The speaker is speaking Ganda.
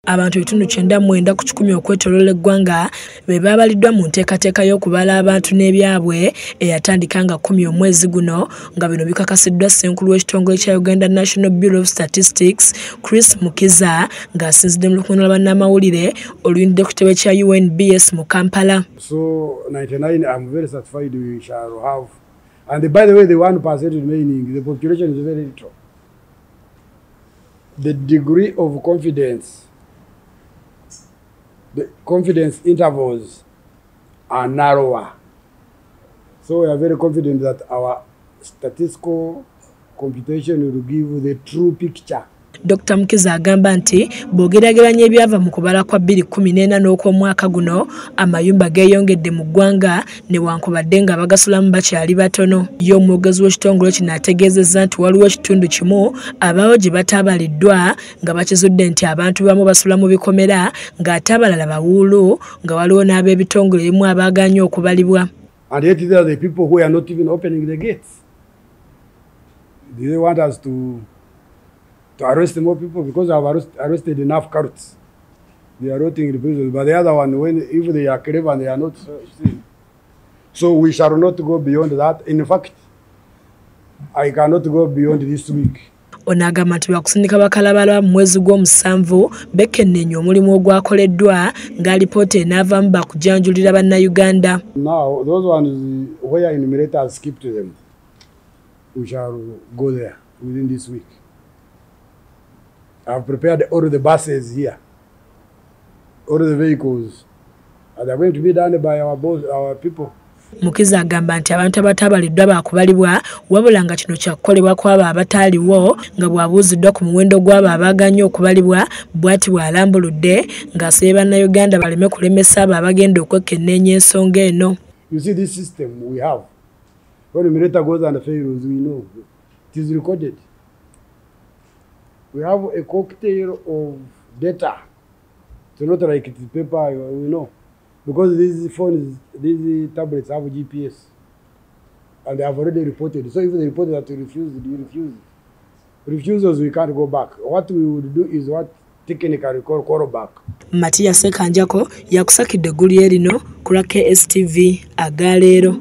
Abantu 990 ku 10 okwetooloola eggwanga be baabaliddwa mu nteekateeka y'okubala abantu n'ebyabwe eyatandika nga 10 omwezi guno, nga bino bikakasiddwa Ssenkulu w'ekitongole kya Uganda National Bureau of Statistics, Chris Mukiza, ng'asinzidde mu lukungaana lwa bannamawulire oluyindidde ku kitebe kya UNBS mu Kampala. So 99, I'm very satisfied we shall have. And by the way, the 1% remaining, the population is very little. The degree of confidence, the confidence intervals are narrower. So we are very confident that our statistical computation will give the true picture. Dr. Mukiza agamba nti bw'ogeraageranya ebyava mu kubala kwa 2014 n'okw'omwaka guno, amayumba geeyongedde mu ggwanga newankubadde nga abagasulamu bakyali batono. Ye omwogezi w'ekitongole kino ategeezezza nti waliwo ekitundu kimu abaawo gye bataabaliddwa nga bakizudde nti abantu bamu basula mu bikomera ng'ate abalala bawuulu, nga waliwo n'ab'ebitongole ebimu abaaganye okubalibwa. And yet there are the people who are not even opening the gates. Do they want us to arrest more people? Because I've arrested enough cults. They are rotting in the prison. But the other one, if they are clever and they are not seen. So we shall not go beyond that. In fact, I cannot go beyond this week. Onagamba nti bakusindika bakalabala mu mwezi gw'omusanvu bekenneenya omulimu ogwakoleddwa ng'alipoota enaavamu bakujanjulira bannayuganda. Now, those ones where enumerators skipped them, we shall go there within this week. I've prepared all the buses here, all the vehicles, and they're going to be done by our people. Mukiza agamba nti abantu abatabaliddwa baakubalibwa wabula nga kino kyakukolebwa kw'abo abataaliwo, nga bw'abuuziddwa ku muwendo gw'abo abaaganye okubalibwa bw'ati bw'alambuludde ng'asabye bannayuganda baleme kulemesa abo abagenda okwekenneenya ensonga eno. You see this system we have. When the military goes and fails, we know. It is recorded. We have a cocktail of data. It's not like it's paper, we know. Because these phones, these tablets have GPS. And they have already reported. So if they report that you refuse it, you refuse it. Refusals, we can't go back. What we would do is what technically call back. Matiya Sekanjako yakusakidde eggulu lino ku KSTV agaleero.